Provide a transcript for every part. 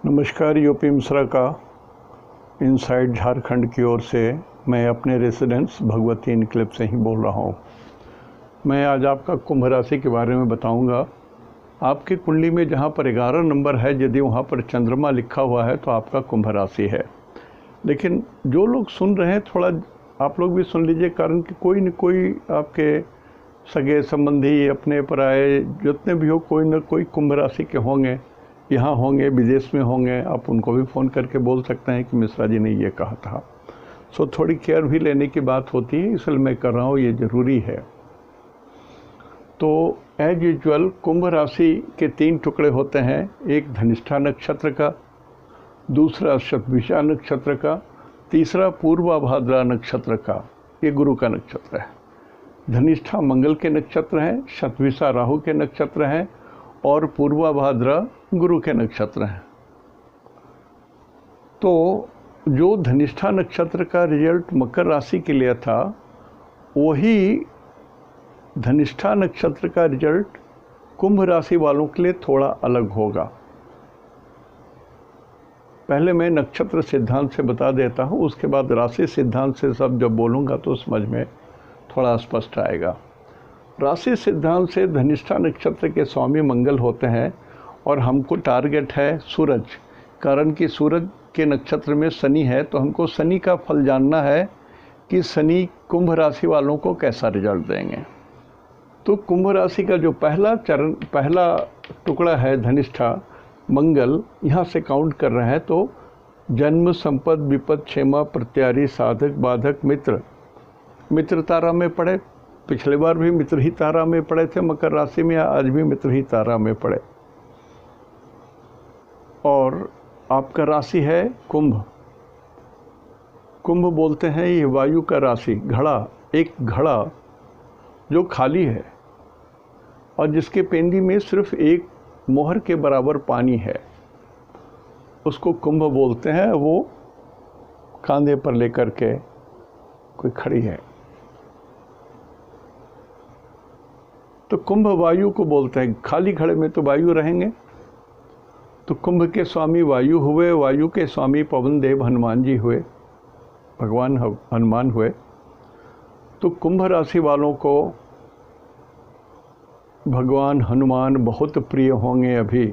नमस्कार। यूपी मिश्रा का इनसाइड झारखंड की ओर से मैं अपने रेसिडेंस भगवती इनक्लेव से ही बोल रहा हूँ। मैं आज आपका कुंभ राशि के बारे में बताऊंगा। आपकी कुंडली में जहाँ पर 11 नंबर है, यदि वहाँ पर चंद्रमा लिखा हुआ है तो आपका कुंभ राशि है। लेकिन जो लोग सुन रहे हैं, थोड़ा आप लोग भी सुन लीजिए, कारण कि कोई न कोई आपके सगे संबंधी, अपने पराए जितने भी हो, कोई न कोई कुंभ राशि के होंगे, यहाँ होंगे, विदेश में होंगे। आप उनको भी फ़ोन करके बोल सकते हैं कि मिश्रा जी ने ये कहा था। सो थोड़ी केयर भी लेने की बात होती है, इसलिए मैं कर रहा हूँ, ये ज़रूरी है। तो एज यूजुअल कुंभ राशि के 3 टुकड़े होते हैं, एक धनिष्ठा नक्षत्र का, दूसरा शतभिषा नक्षत्र का, तीसरा पूर्वाभाद्रा नक्षत्र का। ये गुरु का नक्षत्र है। धनिष्ठा मंगल के नक्षत्र हैं, शतभिषा राहु के नक्षत्र हैं और पूर्वाभाद्रा गुरु के नक्षत्र हैं। तो जो धनिष्ठा नक्षत्र का रिजल्ट मकर राशि के लिए था, वही धनिष्ठा नक्षत्र का रिजल्ट कुंभ राशि वालों के लिए थोड़ा अलग होगा। पहले मैं नक्षत्र सिद्धांत से बता देता हूँ, उसके बाद राशि सिद्धांत से सब जब बोलूँगा तो समझ में थोड़ा स्पष्ट आएगा। राशि सिद्धांत से धनिष्ठा नक्षत्र के स्वामी मंगल होते हैं और हमको टारगेट है सूरज, कारण कि सूरज के नक्षत्र में शनि है, तो हमको शनि का फल जानना है कि शनि कुंभ राशि वालों को कैसा रिजल्ट देंगे। तो कुंभ राशि का जो पहला टुकड़ा है धनिष्ठा मंगल, यहाँ से काउंट कर रहे हैं तो जन्म, संपद, विपद, क्षेमा, प्रत्यारी, साधक, बाधक, मित्र तारा में पड़े। पिछले बार भी मित्र ही तारा में पड़े थे मकर राशि में, आज भी मित्र ही तारा में पड़े। और आपका राशि है कुंभ। कुंभ बोलते हैं ये वायु का राशि, घड़ा, एक घड़ा जो खाली है और जिसके पेंदी में सिर्फ एक मोहर के बराबर पानी है, उसको कुंभ बोलते हैं। वो कांधे पर लेकर के कोई खड़ी है, तो कुंभ वायु को बोलते हैं। खाली घड़े में तो वायु रहेंगे, तो कुंभ के स्वामी वायु हुए, वायु के स्वामी पवन देव हनुमान जी हुए, भगवान हनुमान हुए। तो कुंभ राशि वालों को भगवान हनुमान बहुत प्रिय होंगे अभी,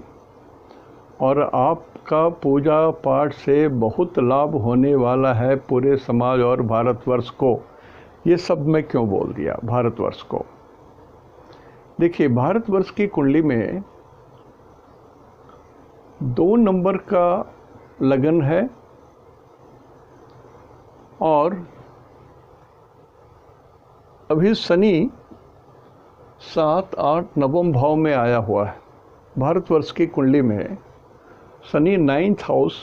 और आपका पूजा पाठ से बहुत लाभ होने वाला है पूरे समाज और भारतवर्ष को। ये सब मैं क्यों बोल दिया भारतवर्ष को? देखिए, भारतवर्ष की कुंडली में 2 नंबर का लगन है और अभी शनि 7, 8, नवम भाव में आया हुआ है। भारतवर्ष की कुंडली में शनि 9th हाउस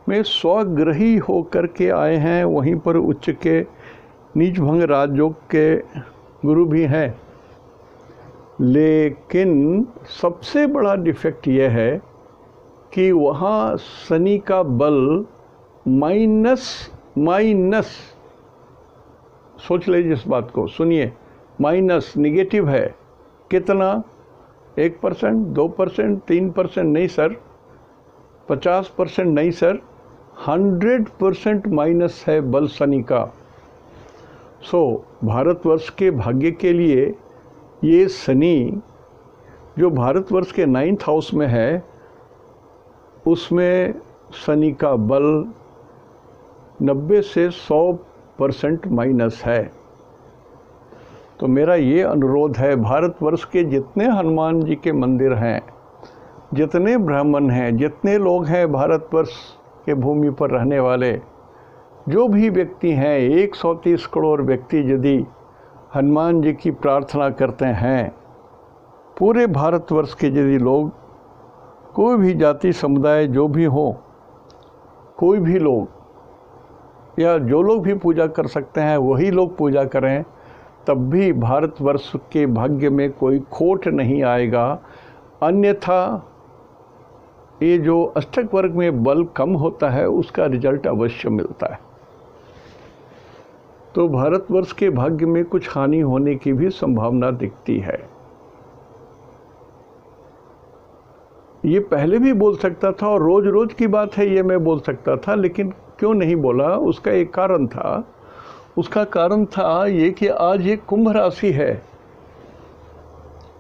में स्वग्रही होकर के आए हैं। वहीं पर उच्च के नीच भंग राजयोग के गुरु भी हैं। लेकिन सबसे बड़ा डिफेक्ट यह है कि वहाँ शनि का बल माइनस, सोच लीजिए इस बात को, सुनिए, माइनस निगेटिव है। कितना? 1%, 2%, 3% नहीं सर, 50% नहीं सर, 100% माइनस है बल शनि का। सो भारतवर्ष के भाग्य के लिए ये शनि जो भारतवर्ष के 9th हाउस में है, उसमें शनि का बल 90 से 100% माइनस है। तो मेरा ये अनुरोध है, भारतवर्ष के जितने हनुमान जी के मंदिर हैं, जितने ब्राह्मण हैं, जितने लोग हैं भारतवर्ष के भूमि पर रहने वाले, जो भी व्यक्ति हैं, 130 करोड़ व्यक्ति यदि हनुमान जी की प्रार्थना करते हैं, पूरे भारतवर्ष के यदि लोग, कोई भी जाति समुदाय जो भी हो, कोई भी लोग या जो लोग भी पूजा कर सकते हैं वही लोग पूजा करें, तब भी भारतवर्ष के भाग्य में कोई खोट नहीं आएगा। अन्यथा ये जो अष्टक वर्ग में बल कम होता है, उसका रिजल्ट अवश्य मिलता है। तो भारतवर्ष के भाग्य में कुछ हानि होने की भी संभावना दिखती है। ये पहले भी बोल सकता था और रोज़ रोज़ की बात है, ये मैं बोल सकता था, लेकिन क्यों नहीं बोला? उसका एक कारण था। उसका कारण था ये कि आज ये कुंभ राशि है।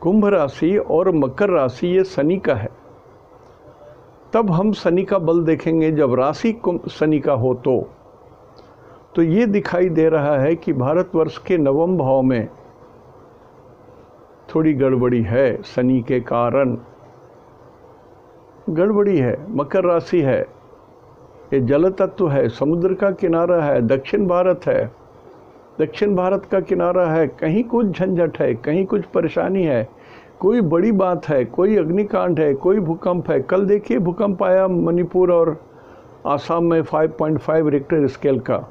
कुंभ राशि और मकर राशि ये शनि का है। तब हम शनि का बल देखेंगे जब राशि शनि का हो। तो ये दिखाई दे रहा है कि भारतवर्ष के नवम भाव में थोड़ी गड़बड़ी है। शनि के कारण गड़बड़ी है। मकर राशि है, ये जल तत्व है, समुद्र का किनारा है, दक्षिण भारत है, दक्षिण भारत का किनारा है। कहीं कुछ झंझट है, कहीं कुछ परेशानी है, कोई बड़ी बात है, कोई अग्निकांड है, कोई भूकंप है। कल देखिए भूकंप आया मणिपुर और आसाम में 5.5 रिक्टर स्केल का।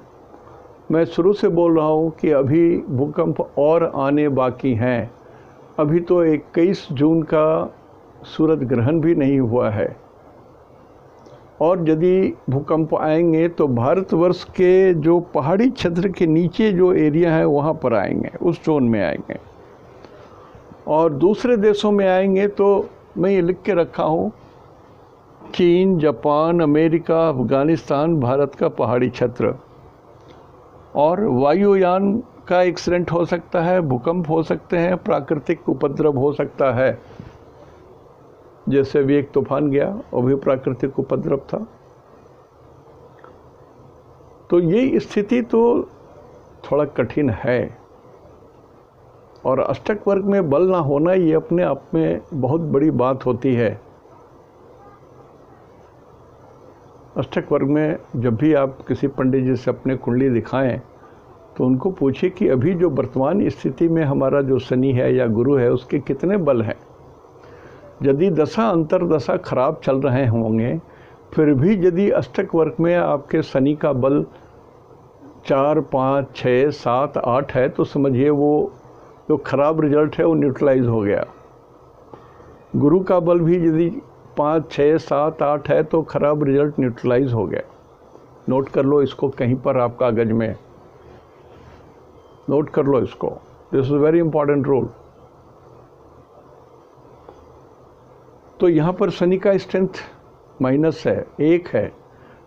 मैं शुरू से बोल रहा हूँ कि अभी भूकंप और आने बाकी हैं। अभी तो 21 जून का सूरज ग्रहण भी नहीं हुआ है, और यदि भूकंप आएंगे तो भारतवर्ष के जो पहाड़ी क्षेत्र के नीचे जो एरिया है वहाँ पर आएंगे, उस जोन में आएंगे। और दूसरे देशों में आएंगे तो मैं ये लिख के रखा हूँ, चीन, जापान, अमेरिका, अफ़गानिस्तान, भारत का पहाड़ी क्षेत्र। और वायुयान का एक्सीडेंट हो सकता है, भूकंप हो सकते हैं, प्राकृतिक उपद्रव हो सकता है। जैसे भी एक तूफान गया, वो भी प्राकृतिक उपद्रव था। तो ये स्थिति तो थोड़ा कठिन है। और अष्टक वर्ग में बल ना होना ये अपने आप में बहुत बड़ी बात होती है। अष्टक वर्ग में जब भी आप किसी पंडित जी से अपने कुंडली दिखाएं तो उनको पूछिए कि अभी जो वर्तमान स्थिति में हमारा जो शनि है या गुरु है उसके कितने बल हैं। यदि दशा अंतरदशा खराब चल रहे होंगे, फिर भी यदि अष्टक वर्ग में आपके शनि का बल 4, 5, 6, 7, 8 है तो समझिए वो जो खराब रिजल्ट है वो न्यूट्रलाइज हो गया। गुरु का बल भी यदि 5, 6, 7, 8 है तो खराब रिजल्ट न्यूट्रलाइज हो गया। नोट कर लो इसको कहीं पर, आप कागज में नोट कर लो इसको। This is very important rule. तो यहाँ पर शनि का स्ट्रेंथ माइनस है, 1 है,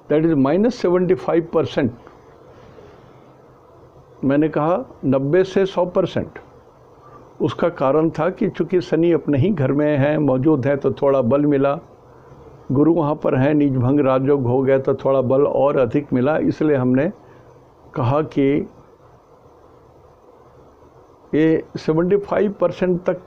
दैट इज -75%। मैंने कहा 90 से 100%। उसका कारण था कि चूंकि शनि अपने ही घर में है, मौजूद है, तो थोड़ा बल मिला। गुरु वहाँ पर है, नीच भंग राजयोग हो गया तो थोड़ा बल और अधिक मिला। इसलिए हमने कहा कि ये 75% तक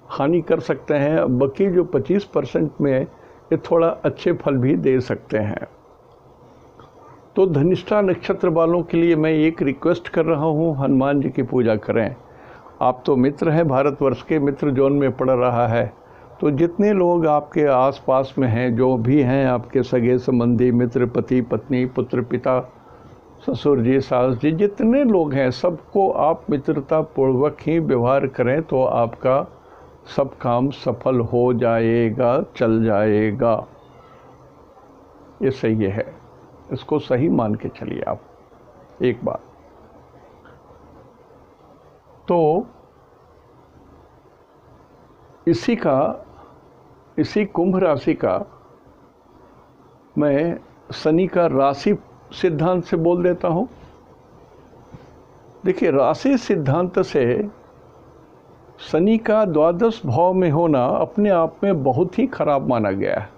हानि कर सकते हैं, बाकी जो 25% में ये थोड़ा अच्छे फल भी दे सकते हैं। तो धनिष्ठा नक्षत्र वालों के लिए मैं एक रिक्वेस्ट कर रहा हूँ, हनुमान जी की पूजा करें। आप तो मित्र हैं, भारतवर्ष के मित्र जोन में पड़ रहा है। तो जितने लोग आपके आसपास में हैं, जो भी हैं आपके सगे संबंधी, मित्र, पति, पत्नी, पुत्र, पिता, ससुर जी, सास जी, जितने लोग हैं सबको आप मित्रता पूर्वक ही व्यवहार करें तो आपका सब काम सफल हो जाएगा, चल जाएगा। ये सही है, इसको सही मान के चलिए आप एक बार। तो इसी कुंभ राशि का मैं शनि का राशि सिद्धांत से बोल देता हूँ। देखिए, राशि सिद्धांत से शनि का द्वादश भाव में होना अपने आप में बहुत ही खराब माना गया है।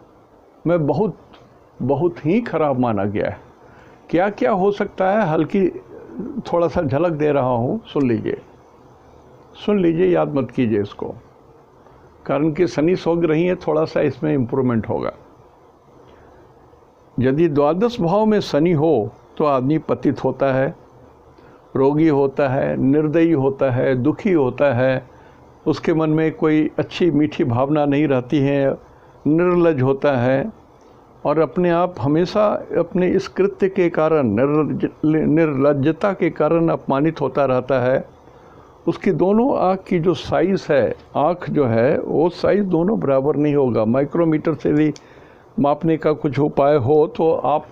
मैं बहुत ही खराब माना गया है। क्या क्या हो सकता है, हल्की थोड़ा सा झलक दे रहा हूँ, सुन लीजिए, याद मत कीजिए इसको, कारण कि शनि स्वग्रही है, थोड़ा सा इसमें इम्प्रूवमेंट होगा। यदि द्वादश भाव में शनि हो तो आदमी पतित होता है, रोगी होता है, निर्दयी होता है, दुखी होता है, उसके मन में कोई अच्छी मीठी भावना नहीं रहती है, निर्लज होता है और अपने आप हमेशा अपने इस कृत्य के कारण, निर्लज्जता के कारण अपमानित होता रहता है। उसकी दोनों आँख की जो साइज़ है, आँख जो है वो साइज़ दोनों बराबर नहीं होगा। माइक्रोमीटर से भी मापने का कुछ उपाय हो तो आप,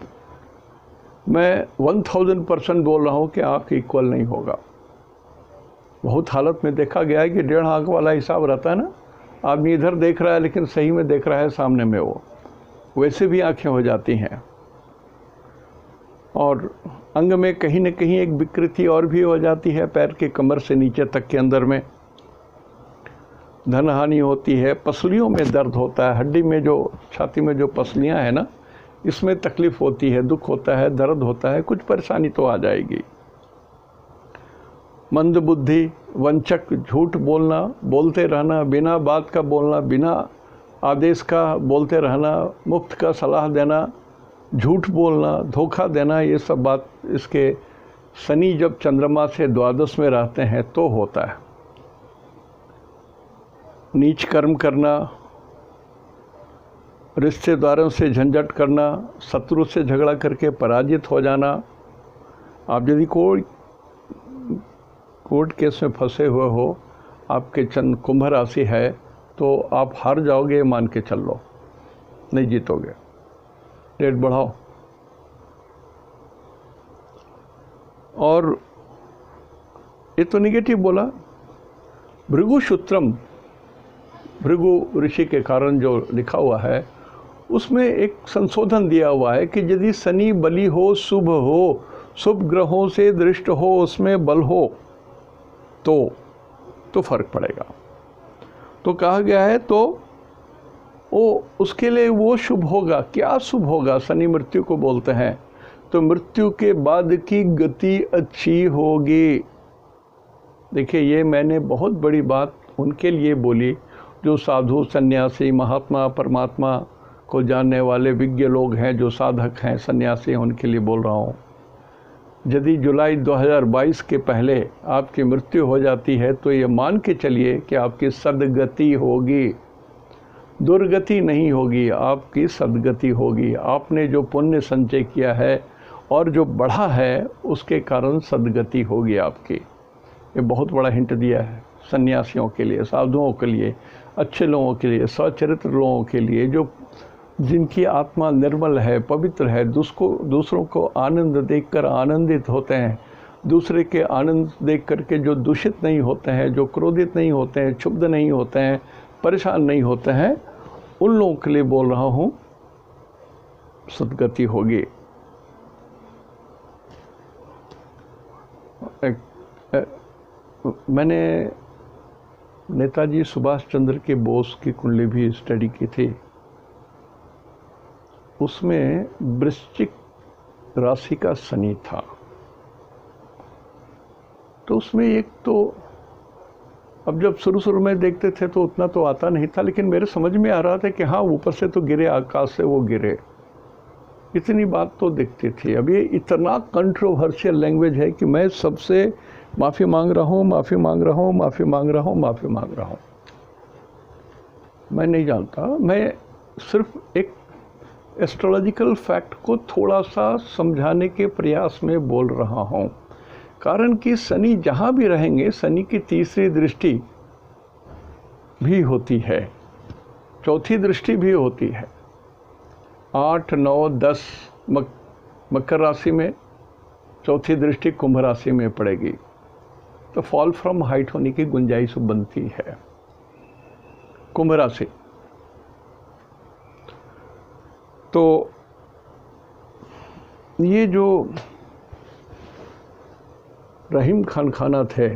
मैं 1000% बोल रहा हूँ कि आँख इक्वल नहीं होगा। बहुत हालत में देखा गया है कि 1.5 आँख वाला हिसाब रहता है ना, आदमी इधर देख रहा है लेकिन सही में देख रहा है सामने में वो, वैसे भी आंखें हो जाती हैं। और अंग में कहीं न कहीं एक विकृति और भी हो जाती है, पैर के कमर से नीचे तक के अंदर में धन हानि होती है, पसलियों में दर्द होता है, हड्डी में जो छाती में जो पसलियां हैं ना, इसमें तकलीफ होती है, दुख होता है, दर्द होता है, कुछ परेशानी तो आ जाएगी। मंद बुद्धि, वंचक, झूठ बोलना, बोलते रहना, बिना बात का बोलना, बिना आदेश का बोलते रहना, मुफ्त का सलाह देना, झूठ बोलना, धोखा देना, ये सब बात इसके शनि जब चंद्रमा से द्वादश में रहते हैं तो होता है। नीच कर्म करना, रिश्तेदारों से झंझट करना, शत्रु से झगड़ा करके पराजित हो जाना। आप यदि कोर्ट केस में फंसे हुए हो, आपके चंद्र कुंभ राशि है, तो आप हार जाओगे, मान के चल लो, नहीं जीतोगे। रेट बढ़ाओ। और ये तो निगेटिव बोला। भृगु सूत्रम, भृगु ऋषि के कारण जो लिखा हुआ है उसमें एक संशोधन दिया हुआ है कि यदि शनि बली हो, शुभ हो, शुभ ग्रहों से दृष्ट हो, उसमें बल हो तो फर्क पड़ेगा। तो कहा गया है तो वो उसके लिए वो शुभ होगा। क्या शुभ होगा? शनि मृत्यु को बोलते हैं, तो मृत्यु के बाद की गति अच्छी होगी। देखिए, ये मैंने बहुत बड़ी बात उनके लिए बोली जो साधु, सन्यासी, महात्मा, परमात्मा को जानने वाले विज्ञ लोग हैं, जो साधक हैं, सन्यासी हैं, उनके लिए बोल रहा हूँ। यदि जुलाई 2022 के पहले आपकी मृत्यु हो जाती है तो ये मान के चलिए कि आपकी सद्गति होगी, दुर्गति नहीं होगी, आपकी सद्गति होगी। आपने जो पुण्य संचय किया है और जो बढ़ा है उसके कारण सद्गति होगी आपकी। ये बहुत बड़ा हिंट दिया है सन्यासियों के लिए, साधुओं के लिए, अच्छे लोगों के लिए, सच्चरित्र लोगों के लिए, जो जिनकी आत्मा निर्मल है, पवित्र है, दूसरों को आनंद देखकर आनंदित होते हैं, दूसरे के आनंद देख करके जो दूषित नहीं होते हैं, जो क्रोधित नहीं होते हैं, क्षुब्ध नहीं होते हैं, परेशान नहीं होते हैं, उन लोगों के लिए बोल रहा हूँ सद्गति होगी। मैंने नेताजी सुभाष चंद्र के बोस की कुंडली भी स्टडी की थी। उसमें वृश्चिक राशि का शनि था। तो उसमें एक तो अब जब शुरू में देखते थे तो उतना तो आता नहीं था, लेकिन मेरे समझ में आ रहा था कि हाँ, ऊपर से तो गिरे, आकाश से वो गिरे, इतनी बात तो दिखती थी। अब ये इतना कंट्रोवर्शियल लैंग्वेज है कि मैं सबसे माफ़ी मांग रहा हूँ, माफ़ी मांग रहा हूँ, माफ़ी मांग रहा हूँ, माफ़ी मांग रहा हूँ। मैं नहीं जानता, मैं सिर्फ एक एस्ट्रोलॉजिकल फैक्ट को थोड़ा सा समझाने के प्रयास में बोल रहा हूँ। कारण कि शनि जहाँ भी रहेंगे, शनि की तीसरी दृष्टि भी होती है, चौथी दृष्टि भी होती है। 8, 9, 10 मकर राशि में, चौथी दृष्टि कुंभ राशि में पड़ेगी, तो फॉल फ्रॉम हाइट होने की गुंजाइश बनती है कुंभ राशि। तो ये जो रहीम खान खाना थे,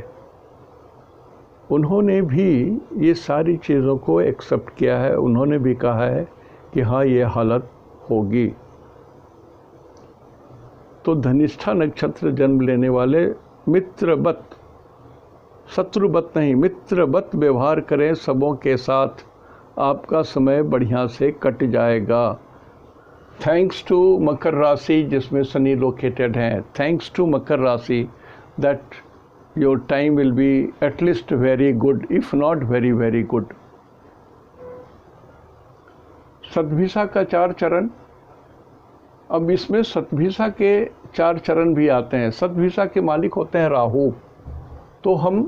उन्होंने भी ये सारी चीज़ों को एक्सेप्ट किया है। उन्होंने भी कहा है कि हाँ, ये हालत होगी। तो धनिष्ठा नक्षत्र जन्म लेने वाले मित्रवत, शत्रुवत नहीं, मित्रवत व्यवहार करें सबों के साथ, आपका समय बढ़िया से कट जाएगा। थैंक्स टू मकर राशि जिसमें शनि लोकेटेड हैं, थैंक्स टू मकर राशि that your time will be at least very good, if not very very good. Shatabhisha का 4 चरण, अब इसमें सतभिषा के 4 चरण भी आते हैं। सतभिषा के मालिक होते हैं राहु, तो हम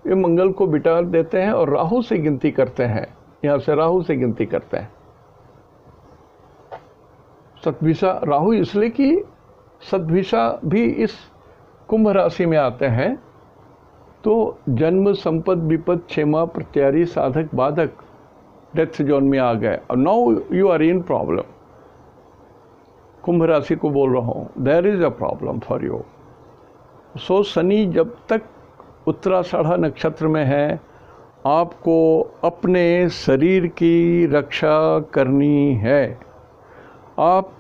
ये मंगल को बिटा देते हैं और राहु से गिनती करते हैं, यहाँ से राहु से गिनती करते हैं। सतभिषा राहु इसलिए कि सतभिषा भी इस कुंभ राशि में आते हैं। तो जन्म, संपद, विपद, क्षेमा, प्रत्यारी, साधक, बाधक डेथ जोन में आ गए और now you are in problem. Kumbh राशि को बोल रहा हूँ, there is a problem for you. So Shani जब तक उत्तराषाढ़ा नक्षत्र में है, आपको अपने शरीर की रक्षा करनी है। आप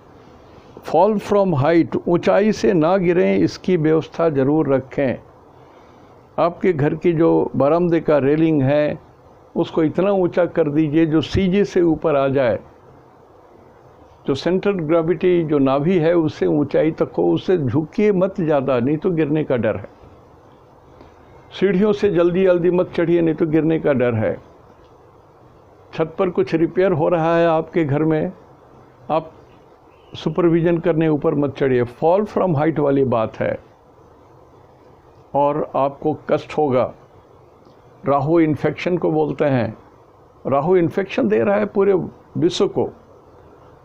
फॉल फ्रॉम हाइट, ऊंचाई से ना गिरें, इसकी व्यवस्था ज़रूर रखें। आपके घर की जो बरामदे का रेलिंग है उसको इतना ऊंचा कर दीजिए जो सीजे से ऊपर आ जाए, जो सेंट्रल ग्रेविटी जो नाभि है उससे ऊंचाई तक हो, उससे झुकिए मत ज़्यादा, नहीं तो गिरने का डर है। सीढ़ियों से जल्दी जल्दी मत चढ़िए, नहीं तो गिरने का डर है। छत पर कुछ रिपेयर हो रहा है आपके घर में, आप सुपरविजन करने ऊपर मत चढ़िए। फॉल फ्रॉम हाइट वाली बात है और आपको कष्ट होगा। राहु इन्फेक्शन को बोलते हैं, राहु इन्फेक्शन दे रहा है पूरे विश्व को,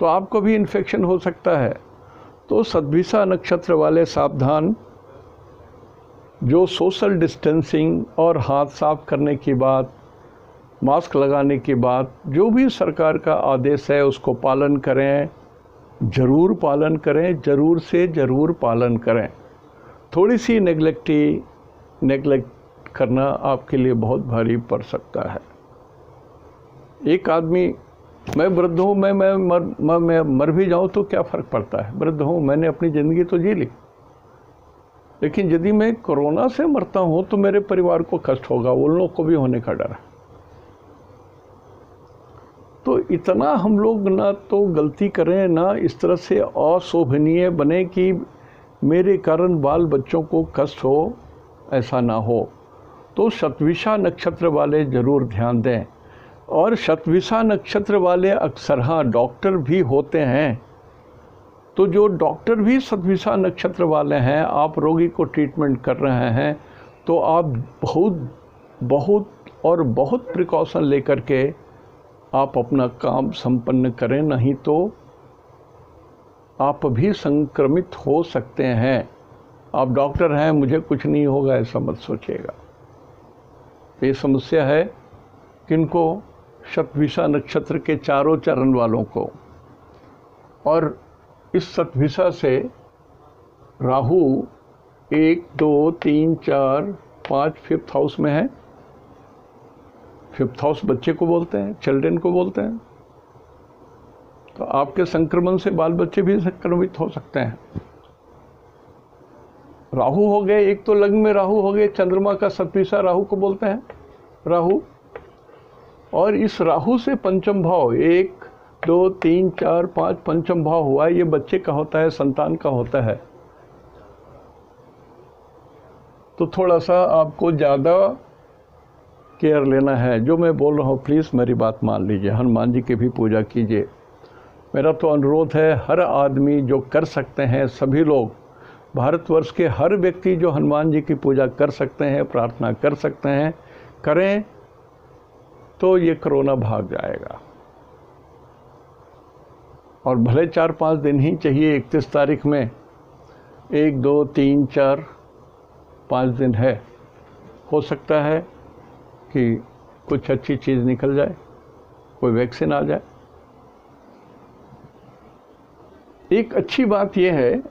तो आपको भी इन्फेक्शन हो सकता है। तो सद्भिषा नक्षत्र वाले सावधान। जो सोशल डिस्टेंसिंग और हाथ साफ करने की बात, मास्क लगाने की बात, जो भी सरकार का आदेश है उसको पालन करें, ज़रूर पालन करें, ज़रूर से ज़रूर पालन करें। थोड़ी सी नेगलेक्ट करना आपके लिए बहुत भारी पड़ सकता है। एक आदमी, मैं वृद्ध हूँ, मैं मर भी जाऊँ तो क्या फ़र्क पड़ता है, वृद्ध हूँ, मैंने अपनी ज़िंदगी तो जी ली। लेकिन यदि मैं कोरोना से मरता हूँ तो मेरे परिवार को कष्ट होगा, उन लोगों को भी होने का डर है। तो इतना हम लोग ना तो गलती करें, ना इस तरह से अशोभनीय बने कि मेरे कारण बाल बच्चों को कष्ट हो, ऐसा ना हो। तो शतभिषा नक्षत्र वाले ज़रूर ध्यान दें। और शतभिषा नक्षत्र वाले अक्सर हाँ डॉक्टर भी होते हैं, तो जो डॉक्टर भी शतभिषा नक्षत्र वाले हैं, आप रोगी को ट्रीटमेंट कर रहे हैं, तो आप बहुत प्रिकॉशन लेकर के आप अपना काम संपन्न करें, नहीं तो आप भी संक्रमित हो सकते हैं। आप डॉक्टर हैं, मुझे कुछ नहीं होगा, ऐसा मत सोचिएगा। ये समस्या है किनको? शतभिषा नक्षत्र के चारों चरण वालों को। और इस शतभिषा से राहु 1, 2, 3, 4, 5 5th हाउस में है। 5th हाउस बच्चे को बोलते हैं, चिल्ड्रन को बोलते हैं। तो आपके संक्रमण से बाल बच्चे भी संक्रमित हो सकते हैं। राहु हो गए, एक तो लग्न में राहु हो गए, चंद्रमा का शतभिषा राहु को बोलते हैं, राहु। और इस राहु से पंचम भाव 1, 2, 3, 4, 5 पंचम भाव हुआ, ये बच्चे का होता है, संतान का होता है। तो थोड़ा सा आपको ज़्यादा केयर लेना है। जो मैं बोल रहा हूँ प्लीज़ मेरी बात मान लीजिए। हनुमान जी की भी पूजा कीजिए। मेरा तो अनुरोध है, हर आदमी जो कर सकते हैं, सभी लोग, भारतवर्ष के हर व्यक्ति जो हनुमान जी की पूजा कर सकते हैं, प्रार्थना कर सकते हैं, करें, तो ये कोरोना भाग जाएगा। और भले 4-5 दिन ही चाहिए, 31 तारीख में 1, 2, 3, 4, 5 दिन है, हो सकता है कि कुछ अच्छी चीज़ निकल जाए, कोई वैक्सीन आ जाए। एक अच्छी बात यह है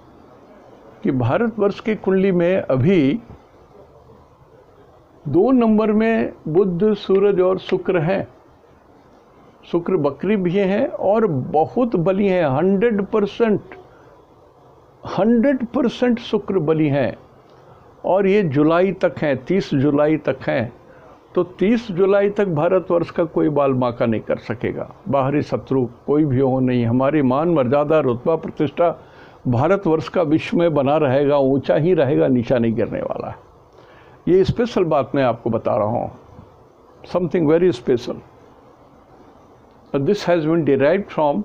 कि भारतवर्ष की कुंडली में अभी 2 नंबर में बुध, सूरज और शुक्र हैं। शुक्र बकरी भी हैं और बहुत बली हैं। 100% शुक्र बली हैं। और ये जुलाई तक हैं, 30 जुलाई तक हैं। तो 30 जुलाई तक भारतवर्ष का कोई बाल बांका नहीं कर सकेगा। बाहरी शत्रु कोई भी हो नहीं। हमारी मान मर्यादा, रुतबा, प्रतिष्ठा भारतवर्ष का विश्व में बना रहेगा, ऊंचा ही रहेगा, नीचा नहीं गिरने वाला है। ये स्पेशल बात मैं आपको बता रहा हूँ, something very special. This has been derived from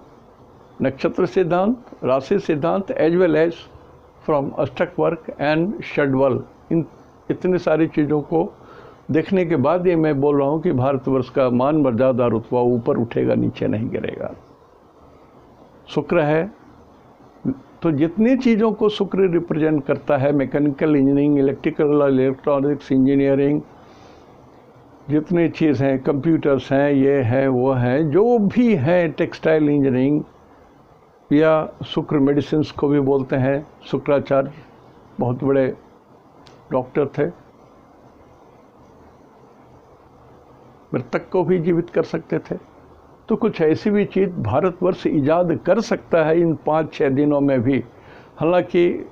nakshatra siddhant, rashi siddhant, as well as from ashtak varg and shadbal. इन इतनी सारी चीज़ों को देखने के बाद ये मैं बोल रहा हूँ कि भारतवर्ष का मान मर्यादा, रुतबा ऊपर उठेगा, नीचे नहीं गिरेगा। शुक्र है, तो जितनी चीज़ों को शुक्र रिप्रेजेंट करता है, mechanical engineering, electrical, electronics engineering, जितने चीज़ हैं, कंप्यूटर्स हैं, ये हैं वो हैं, जो भी हैं, टेक्सटाइल इंजीनियरिंग या शुक्र मेडिसिन्स को भी बोलते हैं, शुक्राचार्य बहुत बड़े डॉक्टर थे, मृतक को भी जीवित कर सकते थे। तो कुछ ऐसी भी चीज़ भारतवर्ष ईजाद कर सकता है इन 5-6 दिनों में भी। हालांकि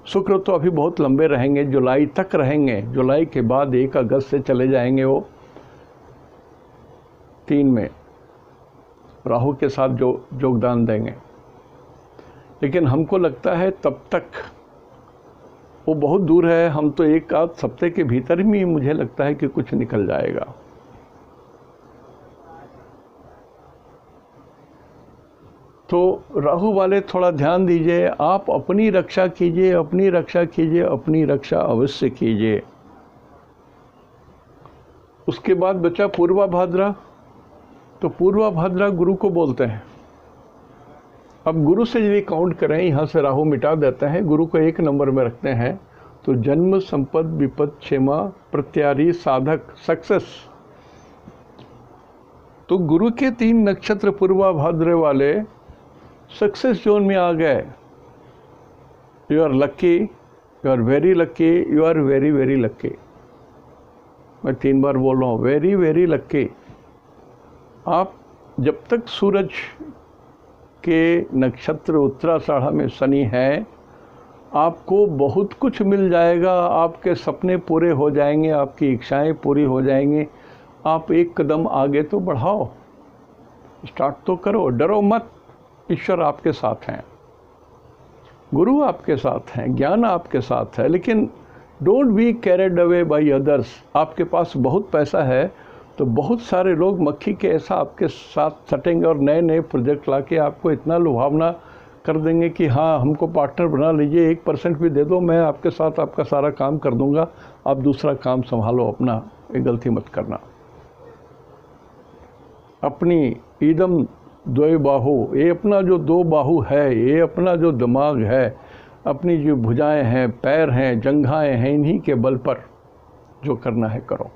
शुक्र तो अभी बहुत लंबे रहेंगे, जुलाई तक रहेंगे, जुलाई के बाद 1 अगस्त से चले जाएंगे वो 3 में राहु के साथ जो योगदान देंगे। लेकिन हमको लगता है तब तक वो बहुत दूर है, हम तो 1 आध हफ्ते के भीतर ही मुझे लगता है कि कुछ निकल जाएगा। तो राहु वाले थोड़ा ध्यान दीजिए, आप अपनी रक्षा कीजिए, अपनी रक्षा कीजिए, अपनी रक्षा अवश्य कीजिए। उसके बाद बचा पूर्वा भाद्रा। तो पूर्वा भाद्रा गुरु को बोलते हैं। अब गुरु से यदि काउंट करें, यहाँ से राहु मिटा देते हैं, गुरु को 1 नंबर में रखते हैं, तो जन्म, संपद, विपद, क्षेमा, प्रत्यारी, साधक, सक्सेस। तो गुरु के 3 नक्षत्र पूर्वा भाद्र वाले सक्सेस जोन में आ गए। You are lucky, you are very lucky, you are very very lucky. मैं 3 बार बोल रहा हूँ, वेरी वेरी लक्की। आप जब तक सूरज के नक्षत्र उत्तराषाढ़ा में शनि है, आपको बहुत कुछ मिल जाएगा, आपके सपने पूरे हो जाएंगे, आपकी इच्छाएं पूरी हो जाएंगी। आप 1 कदम आगे तो बढ़ाओ, स्टार्ट तो करो, डरो मत। ईश्वर आपके साथ हैं, गुरु आपके साथ हैं, ज्ञान आपके साथ है। लेकिन don't be carried away by others. आपके पास बहुत पैसा है तो बहुत सारे लोग मक्खी के ऐसा आपके साथ सटेंगे और नए नए प्रोजेक्ट लाके आपको इतना लुभावना कर देंगे कि हाँ, हमको पार्टनर बना लीजिए, 1% भी दे दो, मैं आपके साथ आपका सारा काम कर दूंगा, आप दूसरा काम संभालो अपना। ये गलती मत करना। अपनी ईदम द्वय बाहु, ये अपना जो 2 बाहु है, ये अपना जो दिमाग है, अपनी जो भुजाएं हैं, पैर हैं, जंघाएं हैं, इन्हीं के बल पर जो करना है करो।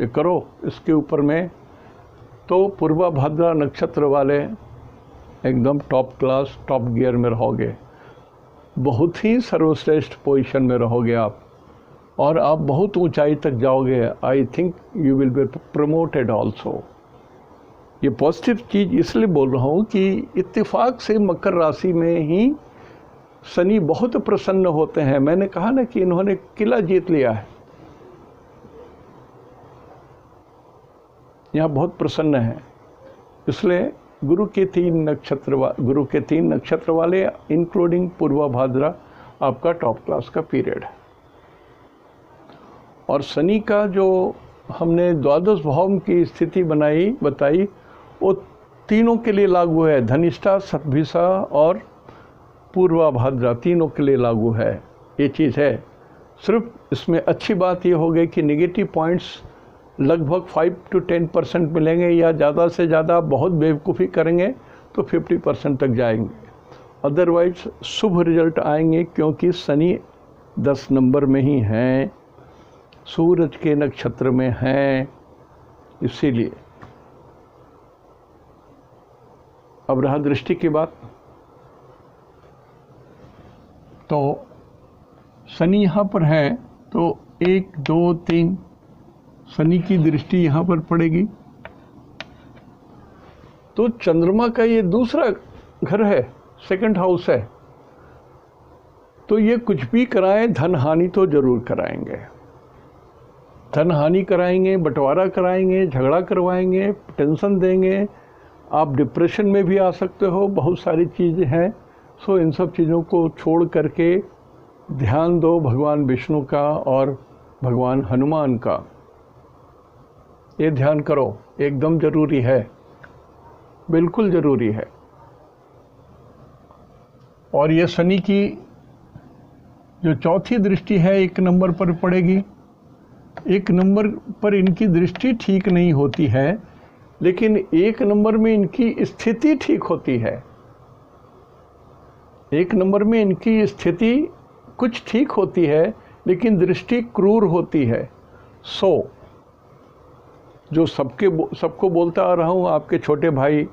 ये करो। इसके ऊपर में तो पूर्वा भाद्रा नक्षत्र वाले एकदम टॉप क्लास, टॉप गियर में रहोगे, बहुत ही सर्वश्रेष्ठ पोजीशन में रहोगे आप, और आप बहुत ऊंचाई तक जाओगे। I think you will be promoted also. ये पॉजिटिव चीज़ इसलिए बोल रहा हूँ कि इत्तेफाक से मकर राशि में ही शनि बहुत प्रसन्न होते हैं। मैंने कहा ना कि इन्होंने किला जीत लिया है, यहाँ बहुत प्रसन्न है। इसलिए गुरु के 3 नक्षत्र वाले इंक्लूडिंग पूर्वा भाद्रा आपका टॉप क्लास का पीरियड है। और शनि का जो हमने द्वादश भाव की स्थिति बताई वो तीनों के लिए लागू है। धनिष्ठा, शतभिषा और पूर्वा भाद्रा तीनों के लिए लागू है। ये चीज़ है। सिर्फ इसमें अच्छी बात ये हो गई कि नेगेटिव पॉइंट्स लगभग 5 to 10% मिलेंगे, या ज़्यादा से ज़्यादा बहुत बेवकूफ़ी करेंगे तो 50% तक जाएंगे। अदरवाइज शुभ रिजल्ट आएंगे, क्योंकि शनि 10 नंबर में ही हैं, सूरज के नक्षत्र में हैं। इसीलिए अब रहा दृष्टि की बात, तो शनि यहाँ पर है तो 1, 2, 3 शनि की दृष्टि यहाँ पर पड़ेगी। तो चंद्रमा का ये दूसरा घर है, 2nd हाउस है। तो ये कुछ भी कराएं, धन हानि तो जरूर कराएंगे। धन हानि कराएंगे, बंटवारा कराएंगे, झगड़ा करवाएंगे, टेंशन देंगे, आप डिप्रेशन में भी आ सकते हो। बहुत सारी चीज़ें हैं। सो इन सब चीज़ों को छोड़ करके ध्यान दो भगवान विष्णु का और भगवान हनुमान का। ये ध्यान करो, एकदम ज़रूरी है, बिल्कुल ज़रूरी है। और ये शनि की जो चौथी दृष्टि है 1 नंबर पर पड़ेगी। 1 नंबर पर इनकी दृष्टि ठीक नहीं होती है, लेकिन 1 नंबर में इनकी स्थिति ठीक होती है। 1 नंबर में इनकी स्थिति कुछ ठीक होती है, लेकिन दृष्टि क्रूर होती है। सो जो सबको बोलता आ रहा हूँ, आपके छोटे भाई,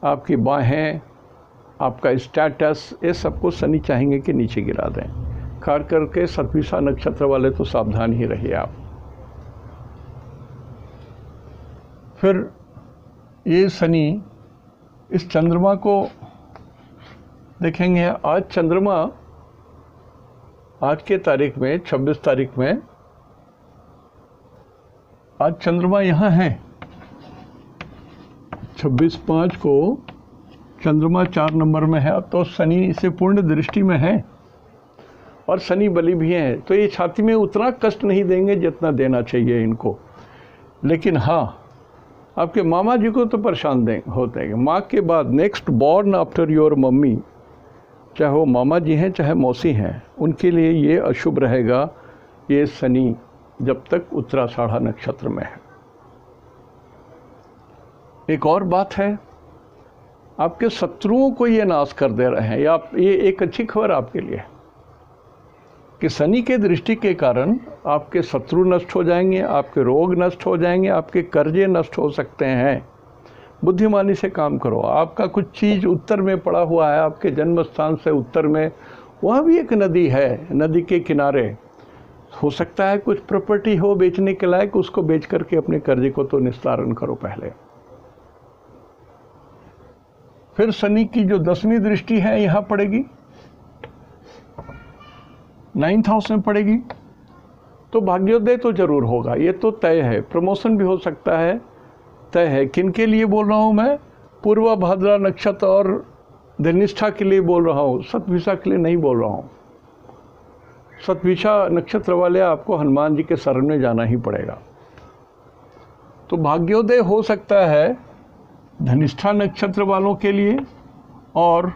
आपकी बाहें, आपका स्टेटस, ये सबको शनि चाहेंगे कि नीचे गिरा दें। खास करके शतभिषा नक्षत्र वाले तो सावधान ही रहिए आप। फिर ये शनि इस चंद्रमा को देखेंगे। आज चंद्रमा, आज के तारीख में 26 तारीख में आज चंद्रमा यहाँ है। 26/5 को चंद्रमा 4 नंबर में है, तो शनि से पूर्ण दृष्टि में है और शनि बलि भी है। तो ये छाती में उतना कष्ट नहीं देंगे जितना देना चाहिए इनको। लेकिन हाँ, आपके मामा जी को तो परेशान होते हैं। माँ के बाद next born after your mummy, चाहे वो मामा जी हैं चाहे मौसी हैं, उनके लिए ये अशुभ रहेगा ये शनि जब तक उत्तराषाढ़ा नक्षत्र में है। एक और बात है, आपके शत्रुओं को ये नाश कर दे रहे हैं। ये एक अच्छी खबर आपके लिए कि शनि के दृष्टि के कारण आपके शत्रु नष्ट हो जाएंगे, आपके रोग नष्ट हो जाएंगे, आपके कर्जे नष्ट हो सकते हैं। बुद्धिमानी से काम करो। आपका कुछ चीज़ उत्तर में पड़ा हुआ है, आपके जन्म स्थान से उत्तर में, वहाँ भी एक नदी है, नदी के किनारे हो सकता है कुछ प्रॉपर्टी हो बेचने के लायक, उसको बेच करके अपने कर्जे को तो निस्तारण करो पहले। फिर शनि की जो 10वीं दृष्टि है यहाँ पड़ेगी, 9th हाउस में पड़ेगी, तो भाग्योदय तो जरूर होगा, ये तो तय है। प्रमोशन भी हो सकता है, तय है। किन के लिए बोल रहा हूँ मैं? पूर्वा भाद्रा नक्षत्र और धनिष्ठा के लिए बोल रहा हूँ, शतभिषा के लिए नहीं बोल रहा हूँ। शतभिषा नक्षत्र वाले आपको हनुमान जी के शरण में जाना ही पड़ेगा। तो भाग्योदय हो सकता है धनिष्ठा नक्षत्र वालों के लिए और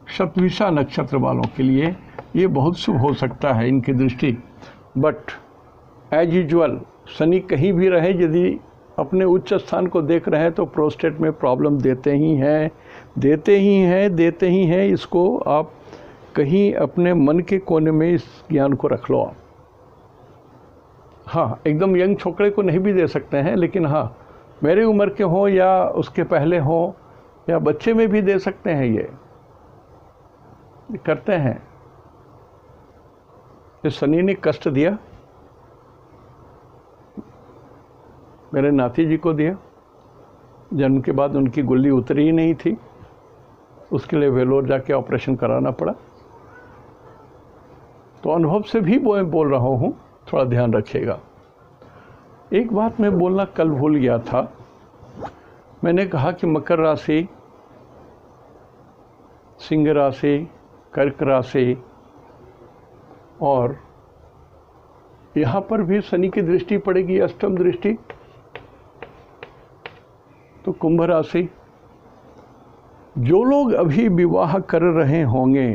शतभिषा नक्षत्र वालों के लिए, ये बहुत शुभ हो सकता है इनकी दृष्टि। बट एज यूजुअल शनि कहीं भी रहे, यदि अपने उच्च स्थान को देख रहे हैं तो प्रोस्टेट में प्रॉब्लम देते ही हैं। इसको आप कहीं अपने मन के कोने में इस ज्ञान को रख लो आप। हाँ, एकदम यंग छोकरे को नहीं भी दे सकते हैं, लेकिन हाँ, मेरी उम्र के हों या उसके पहले हों या बच्चे में भी दे सकते हैं। ये करते हैं। इस शनि ने कष्ट दिया, मेरे नाती जी को दिया। जन्म के बाद उनकी गुल्ली उतरी ही नहीं थी, उसके लिए वेलोर जाके ऑपरेशन कराना पड़ा। तो अनुभव से भी बोल रहा हूँ, थोड़ा ध्यान रखिएगा। एक बात मैं बोलना कल भूल गया था। मैंने कहा कि मकर राशि, सिंह राशि, कर्क राशि और यहाँ पर भी शनि की दृष्टि पड़ेगी, अष्टम दृष्टि। तो कुंभ राशि, जो लोग अभी विवाह कर रहे होंगे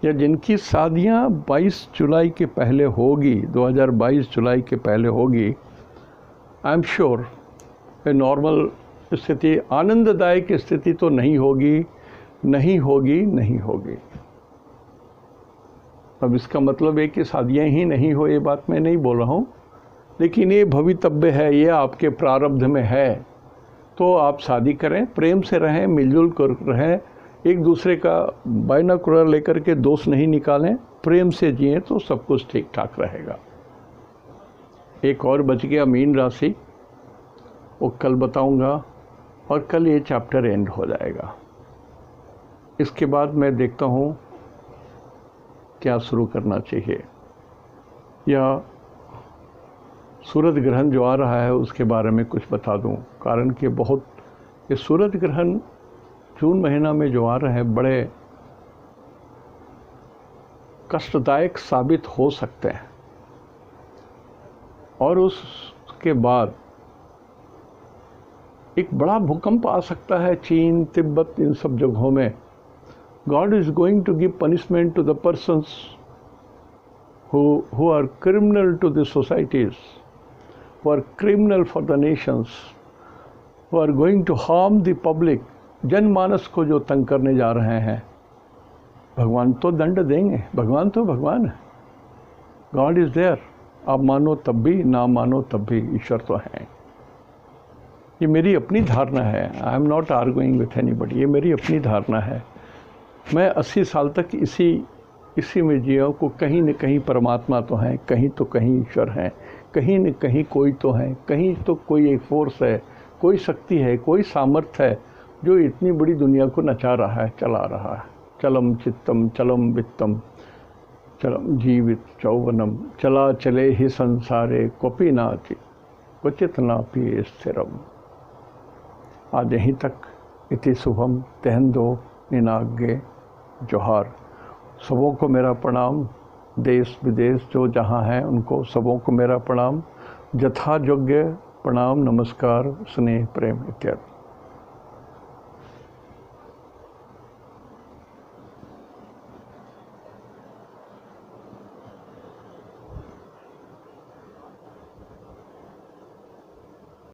या जिनकी शादियां 22 जुलाई के पहले होगी, 2022 जुलाई के पहले होगी, I am sure a normal स्थिति, आनंददायक स्थिति तो नहीं होगी। अब इसका मतलब है कि शादियां ही नहीं हो, ये बात मैं नहीं बोल रहा हूँ, लेकिन ये भवितव्य है, ये आपके प्रारब्ध में है। तो आप शादी करें, प्रेम से रहें, मिलजुल कर रहें, एक दूसरे का बाइनोकुलर लेकर के दोष नहीं निकालें, प्रेम से जिएं तो सब कुछ ठीक ठाक रहेगा। एक और बच गया मीन राशि, वो कल बताऊंगा और कल ये चैप्टर एंड हो जाएगा। इसके बाद मैं देखता हूँ क्या शुरू करना चाहिए, या सूरज ग्रहण जो आ रहा है उसके बारे में कुछ बता दूं। कारण कि बहुत ये सूरज ग्रहण जून महीना में जो आ रहे हैं बड़े कष्टदायक साबित हो सकते हैं, और उसके बाद एक बड़ा भूकंप आ सकता है चीन, तिब्बत, इन सब जगहों में। God is going to give punishment to the persons who are criminal to the societies, who are criminal for the nations, who are going to harm the public, जनमानस को जो तंग करने जा रहे हैं। भगवान तो दंड देंगे, भगवान तो भगवान है, गॉड इज़ देयर। आप मानो तब भी, ना मानो तब भी ईश्वर तो हैं। ये मेरी अपनी धारणा है, I am not arguing with anybody, ये मेरी अपनी धारणा है। मैं 80 साल तक इसी में जिया को, कहीं न कहीं परमात्मा तो हैं, कहीं तो कहीं ईश्वर हैं, कहीं न कहीं कोई तो है, कहीं तो कोई एक फोर्स है, कोई शक्ति है, कोई सामर्थ्य है जो इतनी बड़ी दुनिया को नचा रहा है, चला रहा है। चलम चित्तम चलम वित्तम चलम जीवित चौवनम, चला चले ही संसारे क्वपि नाति क्वचित नापि स्थिरम। आज यहीं तक, इति शुभम तेहंदो निनाग्गे जोहार। सबों को मेरा प्रणाम, देश विदेश जो जहाँ हैं उनको सबों को मेरा प्रणाम, यथा योग्य प्रणाम, नमस्कार, स्नेह, प्रेम इत्यादि।